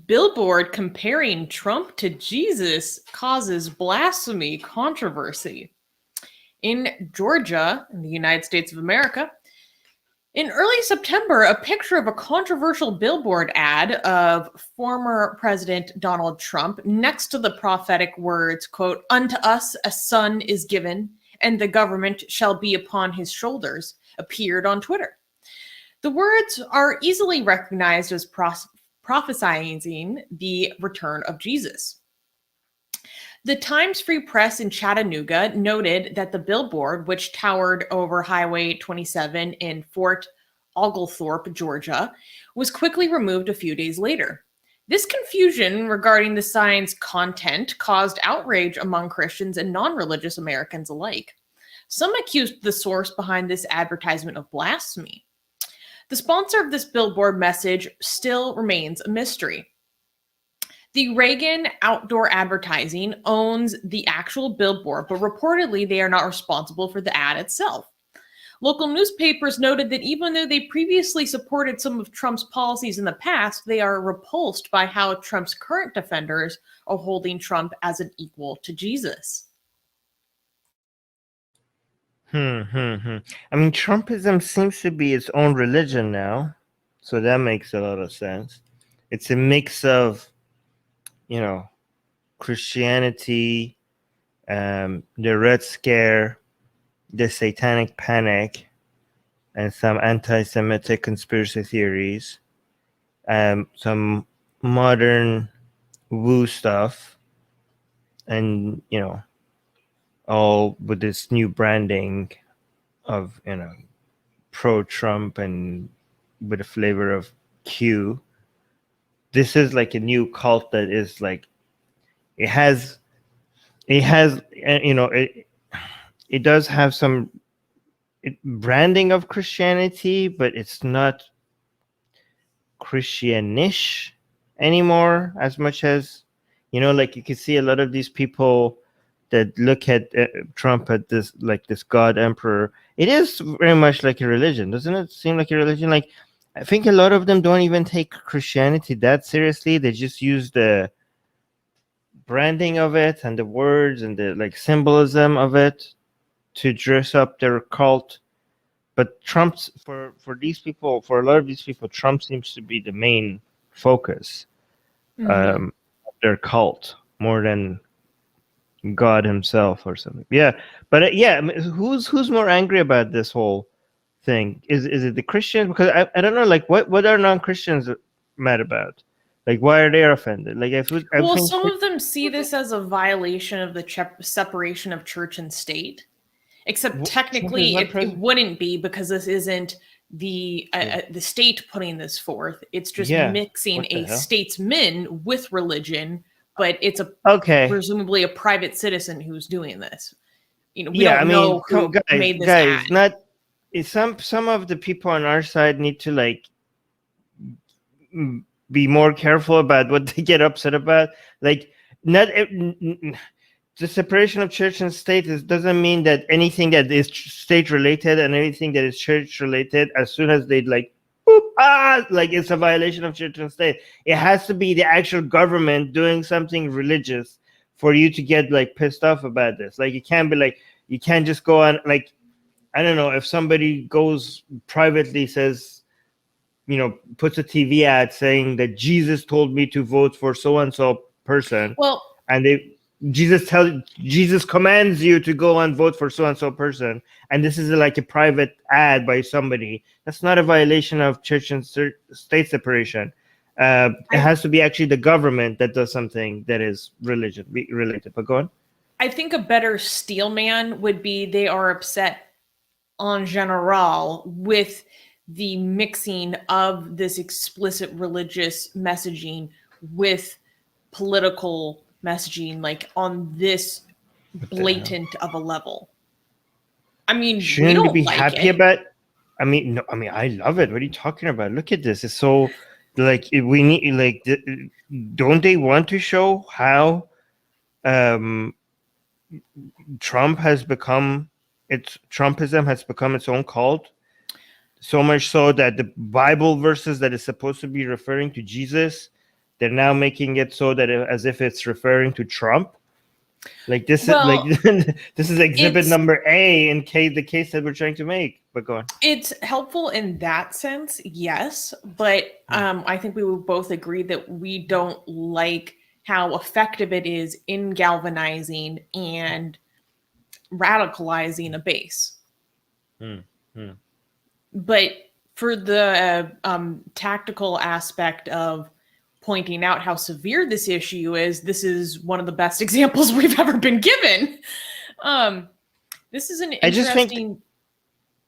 Billboard comparing Trump to Jesus causes blasphemy controversy. In Georgia, in the United States of America, in early September, a picture of a controversial billboard ad of former President Donald Trump next to the prophetic words, quote, "Unto us a son is given, and the government shall be upon his shoulders," appeared on Twitter. The words are easily recognized as prophesying the return of Jesus. The Times Free Press in Chattanooga noted that the billboard, which towered over Highway 27 in Fort Oglethorpe, Georgia, was quickly removed a few days later. This confusion regarding the sign's content caused outrage among Christians and non-religious Americans alike. Some accused the source behind this advertisement of blasphemy. The sponsor of this billboard message still remains a mystery. The Reagan Outdoor Advertising owns the actual billboard, but reportedly they are not responsible for the ad itself. Local newspapers noted that even though they previously supported some of Trump's policies in the past, they are repulsed by how Trump's current defenders are holding Trump as an equal to Jesus. I mean, Trumpism seems to be its own religion now, so that makes a lot of sense. It's a mix of, Christianity, the Red Scare, the Satanic Panic, and some anti-Semitic conspiracy theories, some modern woo stuff, and all with this new branding of pro-Trump and with a flavor of Q. This is like a new cult that is like it does have some branding of Christianity, but it's not Christianish anymore as much as like you can see a lot of these people that look at Trump at this God emperor. It is very much like a religion, doesn't it seem like a religion? Like I think a lot of them don't even take Christianity that seriously. They just use the branding of it and the words and the symbolism of it to dress up their cult. But Trump's for these people, for a lot of these people, Trump seems to be the main focus of their cult more than God himself or something. Yeah, but I mean, who's more angry about this whole thing? Is it the Christians? Because I don't know, like what are non-Christians mad about? Like why are they offended? Like some of them see this as a violation of the separation of church and state. Except technically it wouldn't be, because this isn't the state putting this forth. It's just mixing a statesman with religion, but it's presumably a private citizen who's doing this. We don't know who made this ad. Some of the people on our side need to be more careful about what they get upset about. Like the separation of church and state doesn't mean that anything that is state related and anything that is church related, as soon as they it's a violation of church and state. It has to be the actual government doing something religious for you to get pissed off about this. Like it can't be you can't just go on I don't know, if somebody goes privately says, puts a TV ad saying that Jesus told me to vote for so and so person. Well, and Jesus commands you to go and vote for so and so person, and this is a private ad by somebody. That's not a violation of church and state separation. It has to be actually the government that does something that is religion related. But go on. I think a better steel man would be they are upset en general with the mixing of this explicit religious messaging with political messaging, on this blatant of a level. I mean, shouldn't we be happy about? I mean, I love it. What are you talking about? Look at this. It's so we need don't they want to show how Trumpism has become its own cult? So much so that the Bible verses that is supposed to be referring to Jesus they're now making it so that as if it's referring to Trump. Like this is like Well, this is exhibit it's number A in the case that we're trying to make. But go on. it's helpful in that sense, yes, but I think we would both agree that we don't like how effective it is in galvanizing and radicalizing a base. Hmm. Hmm. But for the tactical aspect of pointing out how severe this issue is, this is one of the best examples we've ever been given. This is an interesting.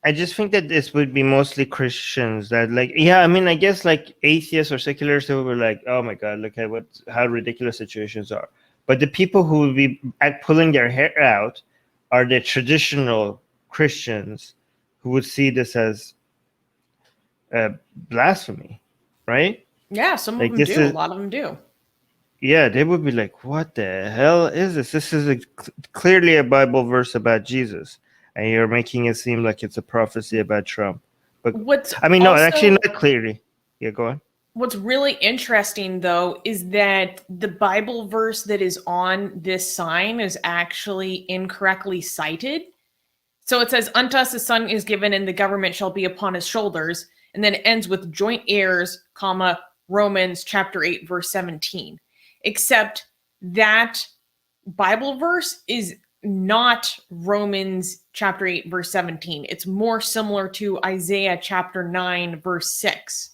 I just think that this would be mostly Christians that like, yeah, I mean, I guess like atheists or secularists who were like, oh my God, look at how ridiculous situations are. But the people who would be pulling their hair out are the traditional Christians who would see this as blasphemy, right? Yeah, some Like of them this do. A is, lot of them do. yeah, they would be like, what the hell is this? This is clearly a Bible verse about Jesus, and you're making it seem like it's a prophecy about Trump. But What's I mean, no, actually, also not clearly. Yeah, go on. what's really interesting though is that the Bible verse that is on this sign is actually incorrectly cited. So it says, "Unto us a son is given, and the government shall be upon his shoulders," and then it ends with joint heirs, comma Romans chapter 8 verse 17. Except that Bible verse is not Romans chapter 8 verse 17. It's more similar to Isaiah chapter 9 verse 6.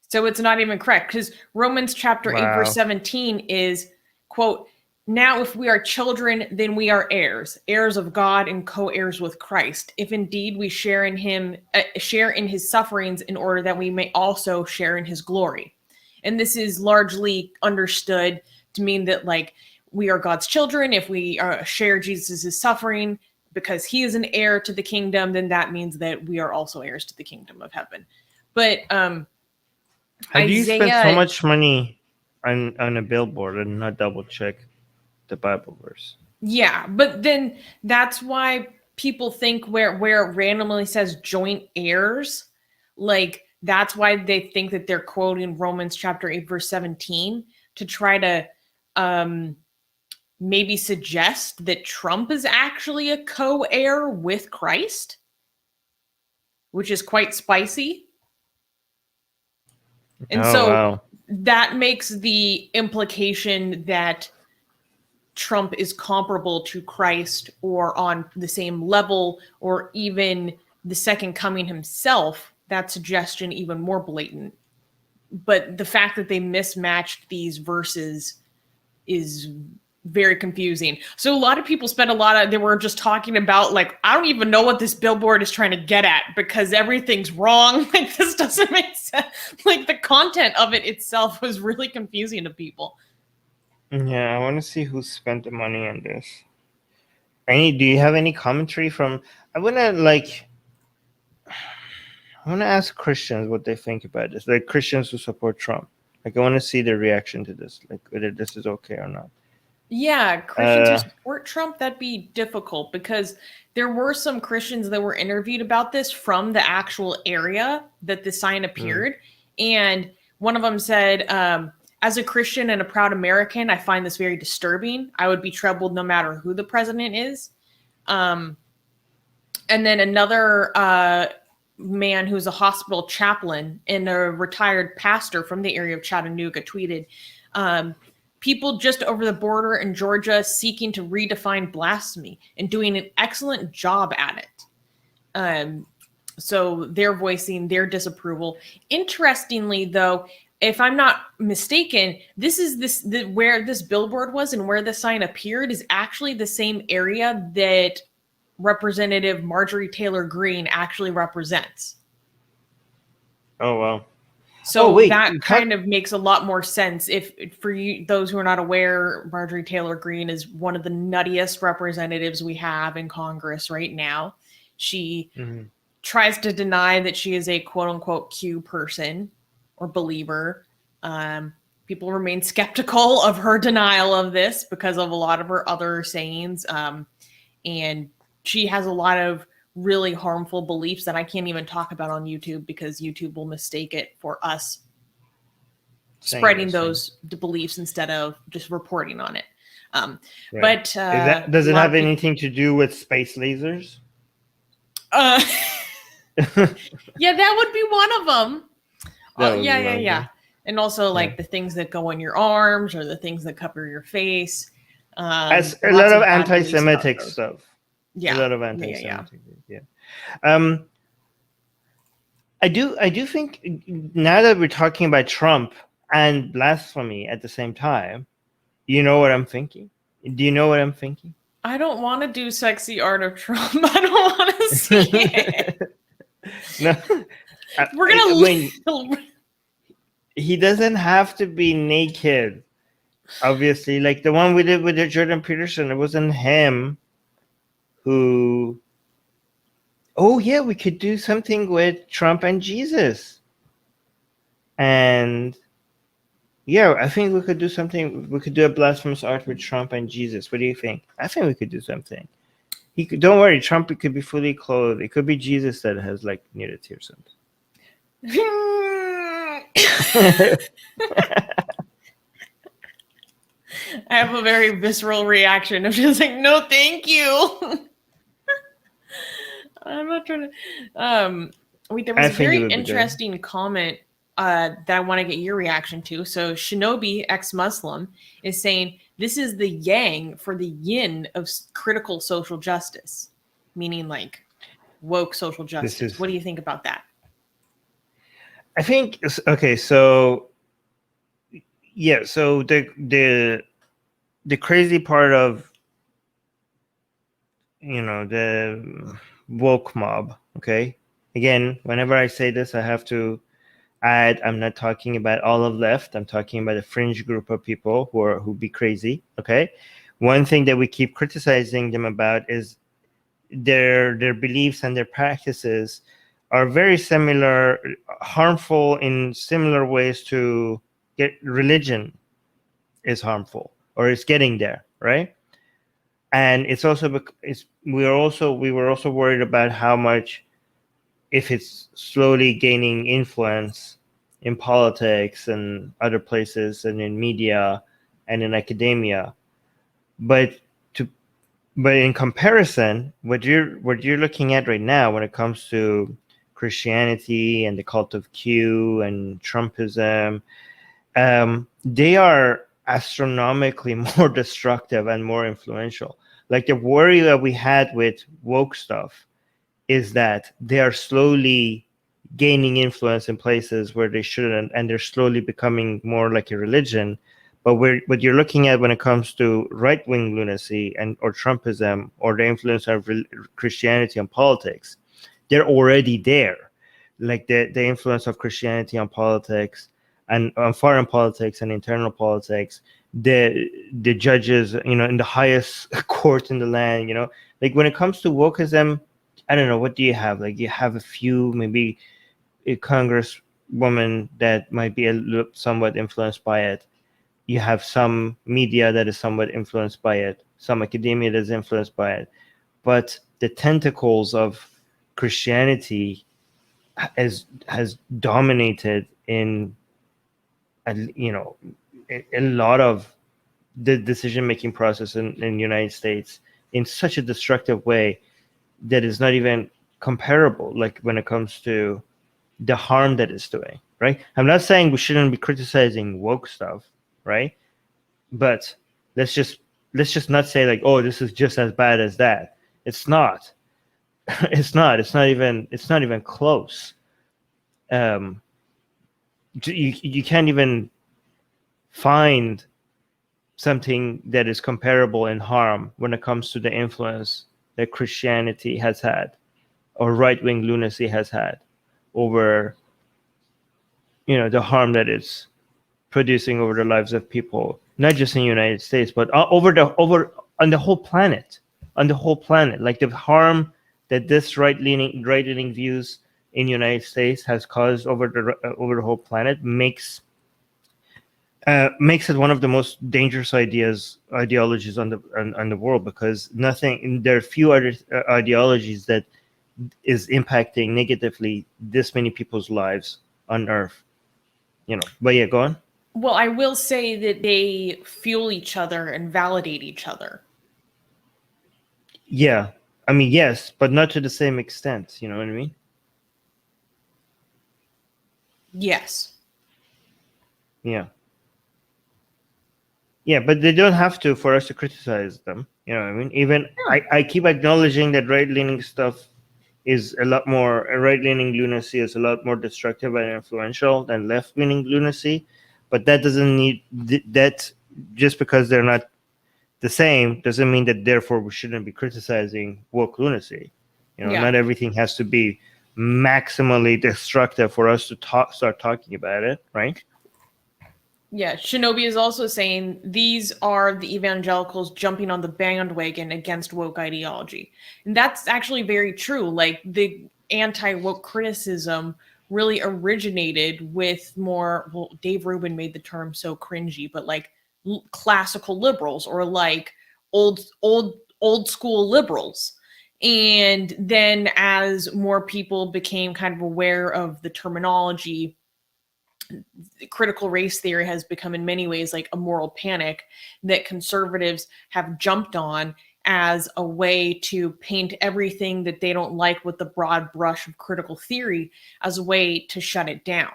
So it's not even correct because Romans chapter 8 verse Wow. 17 is, quote, "Now if we are children, then we are heirs, heirs of God and co-heirs with Christ, if indeed we share in him, share in his sufferings, in order that we may also share in his glory." And this is largely understood to mean that like we are God's children. If we share Jesus's suffering because he is an heir to the kingdom, then that means that we are also heirs to the kingdom of heaven. But How do you spend so Isaiah, much money on a billboard and not double check the Bible verse? yeah, but then that's why people think where it randomly says joint heirs, like that's why they think that they're quoting Romans chapter 8 verse 17 to try to maybe suggest that Trump is actually a co-heir with Christ, which is quite spicy. And Oh so wow. that makes the implication that Trump is comparable to Christ or on the same level or even the second coming himself, that suggestion even more blatant. But the fact that they mismatched these verses is very confusing. So a lot of people they were just talking about like, I don't even know what this billboard is trying to get at because everything's wrong. Like this doesn't make sense. Like the content of it itself was really confusing to people. Yeah, I want to see who spent the money on this. Do you have any commentary from? I want to ask Christians what they think about this. Like Christians who support Trump. Like I want to see their reaction to this. Like whether this is okay or not. Yeah, Christians who support Trump, that'd be difficult because there were some Christians that were interviewed about this from the actual area that the sign appeared. And one of them said, as a Christian and a proud American, I find this very disturbing. I would be troubled no matter who the president is. And then another man who's a hospital chaplain and a retired pastor from the area of Chattanooga tweeted, "People just over the border in Georgia seeking to redefine blasphemy and doing an excellent job at it." So they're voicing their disapproval. Interestingly, though, if I'm not mistaken, where this billboard was and where the sign appeared is actually the same area that Representative Marjorie Taylor Greene actually represents. Oh wow. So that kind of makes a lot more sense. If for you, those who are not aware, Marjorie Taylor Greene is one of the nuttiest representatives we have in Congress right now. She tries to deny that she is a quote unquote Q person or believer. People remain skeptical of her denial of this because of a lot of her other sayings. And she has a lot of really harmful beliefs that I can't even talk about on YouTube because YouTube will mistake it for us spreading those beliefs instead of just reporting on it. Right. But does it have anything to do with space lasers? Yeah, that would be one of them. Yeah. And also like the things that go on your arms or the things that cover your face. As a lot of anti-Semitic stuff. Yeah. A lot of anti-Semitic. Yeah. I do think now that we're talking about Trump and blasphemy at the same time, you know what I'm thinking? Do you know what I'm thinking? I don't want to do sexy art of Trump. I don't want to see it. No. We're gonna he doesn't have to be naked. Obviously, like the one we did with Jordan Peterson, it wasn't him who. Oh yeah, we could do something with Trump and Jesus. And yeah, I think we could do something. We could do a blasphemous art with Trump and Jesus. What do you think? I think we could do something. Don't worry, Trump. It could be fully clothed. It could be Jesus that has like nudity or something. I have a very visceral reaction of just like, no, thank you. I'm not trying to. There was a very interesting comment that I want to get your reaction to. So Shinobi, ex-Muslim, is saying this is the yang for the yin of critical social justice, meaning like woke social justice. What do you think about that? I think okay. So yeah. So the crazy part of the woke mob. Okay. Again, whenever I say this, I have to add, I'm not talking about all of left. I'm talking about a fringe group of people who be crazy. Okay. One thing that we keep criticizing them about is their beliefs and their practices are very similar, harmful in similar ways to religion is harmful or is getting there, right? And it's also we were also worried about how much, if it's slowly gaining influence in politics and other places and in media and in academia, but in comparison, what you're looking at right now when it comes to Christianity and the cult of Q and Trumpism, they are astronomically more destructive and more influential. Like the worry that we had with woke stuff is that they are slowly gaining influence in places where they shouldn't, and they're slowly becoming more like a religion. But what you're looking at when it comes to right-wing lunacy or Trumpism or the influence of Christianity on politics, they're already there. Like the influence of Christianity on politics and on foreign politics and internal politics, the judges, in the highest court in the land, like when it comes to wokeism, I don't know, what do you have? Like you have a few, maybe a congresswoman that might be somewhat influenced by it. You have some media that is somewhat influenced by it, some academia that is influenced by it. But the tentacles of Christianity has dominated in a lot of the decision-making process in the United States in such a destructive way that is not even comparable, like when it comes to the harm that it's doing, right? I'm not saying we shouldn't be criticizing woke stuff, right? But let's just not say like, oh, this is just as bad as that. It's not. It's not even close. You can't even find something that is comparable in harm when it comes to the influence that Christianity has had or right-wing lunacy has had over the harm that it's producing over the lives of people, not just in the United States, but on the whole planet. Like the harm that this right-leaning views in the United States has caused over the whole planet makes it one of the most dangerous ideologies on the world, because there are few other ideologies that is impacting negatively this many people's lives on Earth. But yeah, go on. Well, I will say that they fuel each other and validate each other. Yeah, I mean, yes, but not to the same extent. You know what I mean? Yes. Yeah. Yeah, but they don't have to for us to criticize them. You know what I mean? Even Yeah. I keep acknowledging that right leaning stuff is a lot more, right leaning lunacy is a lot more destructive and influential than left leaning lunacy. But that doesn't need that, just because they're not the same doesn't mean that therefore we shouldn't be criticizing woke lunacy. You know, Yeah. not everything has to be maximally destructive for us to start talking about it, right? Yeah, Shinobi is also saying these are the evangelicals jumping on the bandwagon against woke ideology. And that's actually very true. Like the anti woke criticism really originated with more, well, Dave Rubin made the term so cringy, but like classical liberals or like old school liberals. And then as more people became kind of aware of the terminology, critical race theory has become in many ways like a moral panic that conservatives have jumped on as a way to paint everything that they don't like with the broad brush of critical theory as a way to shut it down.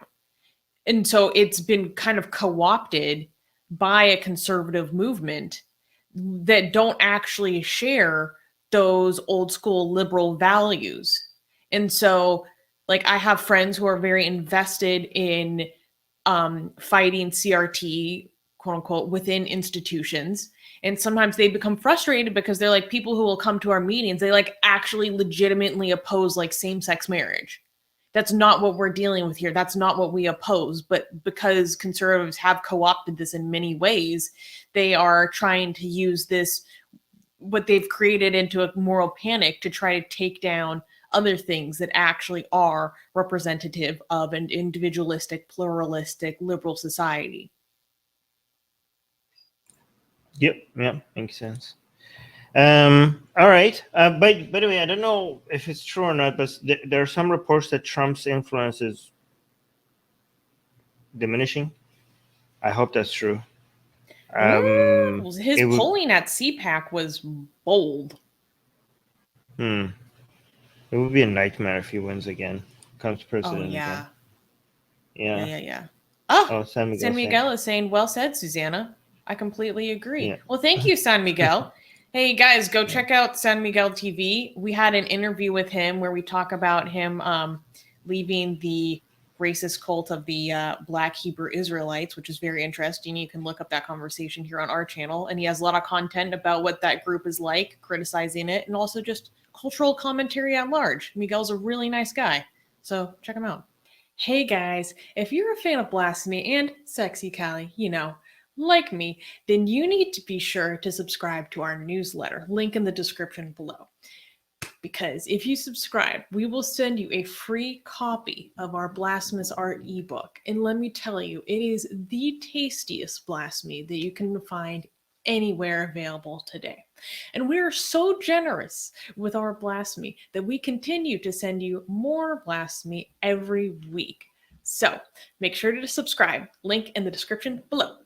And so it's been kind of co-opted by a conservative movement that don't actually share those old school liberal values. And so like I have friends who are very invested in fighting CRT, quote unquote, within institutions. And sometimes they become frustrated because they're like people who will come to our meetings, they like actually legitimately oppose like same sex marriage. That's not what we're dealing with here. That's not what we oppose. But because conservatives have co opted this in many ways, they are trying to use this, what they've created, into a moral panic to try to take down other things that actually are representative of an individualistic, pluralistic, liberal society. Yep, yeah, makes sense. All right. By the way, I don't know if it's true or not, but there are some reports that Trump's influence is diminishing. I hope that's true. His It would. polling at CPAC was bold. Hmm. It would be a nightmare if he wins again, becomes Oh president again. yeah, Yeah. yeah. Oh, Oh, San Miguel San saying. Miguel is saying, "Well said, Susanna." I completely agree. Yeah. Well, thank you, San Miguel. Hey guys, go Yeah. check out San Miguel TV. We had an interview with him where we talk about him leaving the racist cult of the Black Hebrew Israelites, which is very interesting. You can look up that conversation here on our channel, and he has a lot of content about what that group is like, criticizing it, and also just cultural commentary at large. Miguel's a really nice guy, so check him out. Hey guys, if you're a fan of Blasphemy and Sexy Callie, like me, then you need to be sure to subscribe to our newsletter, link in the description below. Because if you subscribe, we will send you a free copy of our Blasphemous Art ebook. And let me tell you, it is the tastiest blasphemy that you can find anywhere available today. And we are so generous with our blasphemy that we continue to send you more blasphemy every week. So make sure to subscribe, link in the description below.